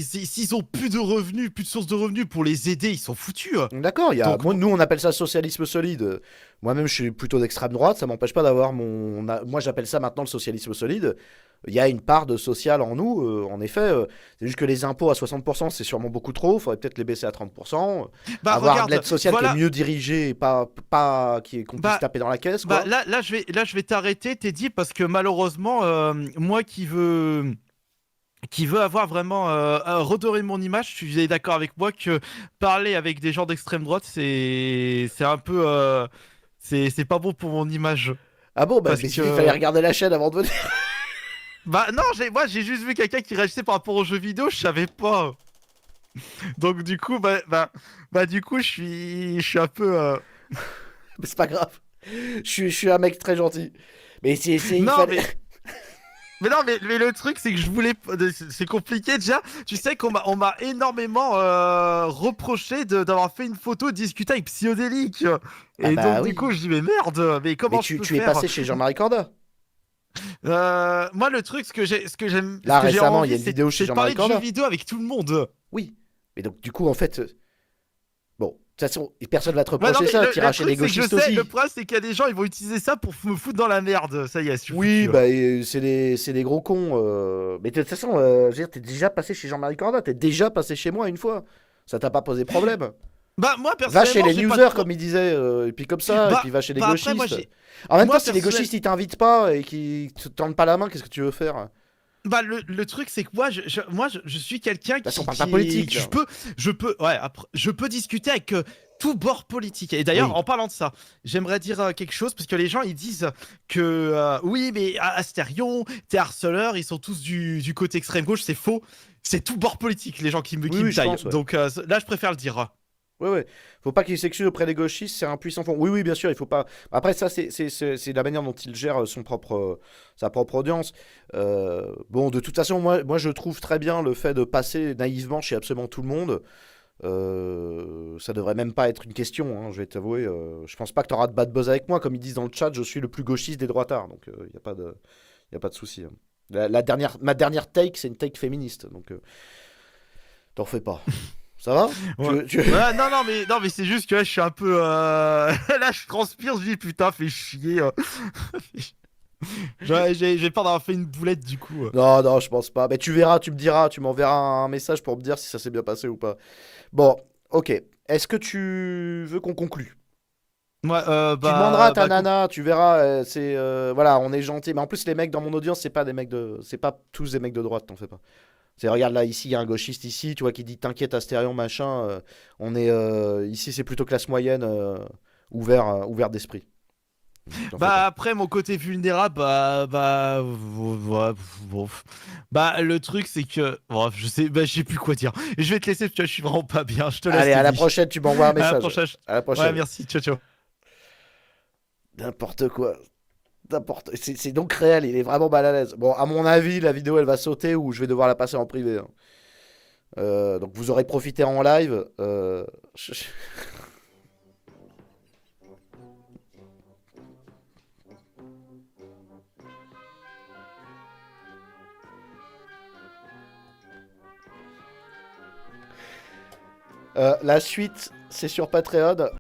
s'ils ont plus de revenus, plus de sources de revenus pour les aider, ils sont foutus. D'accord, Donc, nous on appelle ça socialisme solide. Moi-même je suis plutôt d'extrême droite, ça m'empêche pas d'avoir moi j'appelle ça maintenant le socialisme solide. Il y a une part de social en nous, en effet. C'est juste que les impôts à 60%, c'est sûrement beaucoup trop, il faudrait peut-être les baisser à 30%. bah Avoir de regarde, l'aide sociale qui est voilà, mieux dirigée et qu'on puisse bah, taper dans la caisse, quoi. là, je vais t'arrêter, Teddy, parce que malheureusement, moi qui veut avoir vraiment redorer mon image, tu es d'accord avec moi que parler avec des gens d'extrême droite, c'est un peu c'est pas bon pour mon image Ah bon, bah, parce mais il fallait que regarder la chaîne avant de venir. bah non, moi j'ai juste vu quelqu'un qui réagissait par rapport aux jeux vidéo, je savais pas. Donc du coup du coup je suis un peu Mais c'est pas grave. Je suis un mec très gentil. Mais il non fallait. mais non mais le truc c'est que je voulais c'est compliqué déjà. Tu sais qu'on m'a énormément reproché d'avoir fait une photo discuter avec Psyodélique. Ah Et bah donc du coup oui. je dis mais merde, mais Mais comment je peux tu es faire? passé chez Jean-Marie Corda. Moi le truc ce Là que j'ai récemment, il y envie a une vidéo chez c'est de Jean-Marie parler de jeux Corda. vidéo avec tout le monde. Oui. Mais donc, du coup, en fait, bon, de toute façon, personne va te Ouais, non, reprocher mais ça. le T'iras chez truc, les c'est que je gauchistes sais, le aussi. problème, c'est qu'il y a des gens, ils vont utiliser ça pour me foutre dans la merde. Ça y est, je suis Oui, foutu. bah, c'est des gros cons. Mais de toute façon, je veux dire, t'es déjà passé chez Jean-Marie Corda. T'es déjà passé chez moi une fois. Ça t'a pas posé problème. Bah, moi, Va chez personnellement, les j'ai pas de newsers, pro... comme il disait, et puis comme ça, et puis va chez les Après, moi, gauchistes. j'ai... En même temps, Moi, si les personnellement... gauchistes ils t'invitent pas et qu'ils te tendent pas la main, qu'est-ce que tu veux faire? De Bah, le truc, c'est que moi, je suis quelqu'un toute façon, on qui, parle pas qui... politique, Je là. peux... Ouais, après, je peux discuter avec tout bord politique. Et d'ailleurs, Oui. en parlant de ça, j'aimerais dire quelque chose, parce que les gens, ils disent que... oui, mais Astérion, t'es harceleur, ils sont tous du côté extrême gauche, c'est faux. C'est tout bord politique, les gens Oui, qui me oui, je taillent. pense, ouais. Donc là, je préfère le dire. Ouais, ouais. Faut pas qu'il s'excuse auprès des gauchistes, c'est un puissant fond. Oui, oui, bien sûr, il faut pas. Après, ça, c'est la manière dont il gère sa propre audience. Bon, de toute façon, moi, je trouve très bien le fait de passer naïvement chez absolument tout le monde. Ça devrait même pas être une question, hein, je vais t'avouer. Je pense pas que t'auras de bad buzz avec moi. Comme ils disent dans le chat, je suis le plus gauchiste des droitards, donc il y a pas de souci, hein. Ma dernière take, c'est une take féministe, donc t'en fais pas. Ça va? Ouais. Ouais, non, mais c'est juste que là, je suis un peu. Là, je transpire, je dis putain, fais chier. J'ai peur d'avoir fait une boulette du coup. Non, non, je pense pas. Mais tu verras, tu me diras, tu m'enverras un message pour me dire si ça s'est bien passé ou pas. Bon, ok. Est-ce que tu veux qu'on conclue? Ouais, Tu demanderas à ta nana, tu verras, voilà, on est gentil. Mais en plus, les mecs dans mon audience, c'est pas tous des mecs de droite, t'en fais pas. C'est, regarde là, ici, il y a un gauchiste ici, tu vois, qui dit t'inquiète, Astérion, machin. Ici, c'est plutôt classe moyenne, ouvert d'esprit. T'en fais pas. bah après, mon côté vulnérable, ouais, bon. Bah, le truc, c'est que. Bon, je sais plus quoi dire. Je vais te laisser parce que je suis vraiment pas bien. Je te laisse, Allez, à la Teddy. prochaine, tu m'envoies un À la message. prochaine. À la Ouais, prochaine. merci. Ciao, ciao. N'importe quoi. N'importe. C'est donc réel, il est vraiment mal à l'aise. Bon, à mon avis, la vidéo elle va sauter ou je vais devoir la passer en privé, hein. Donc vous aurez profité en live. La suite, c'est sur Patreon.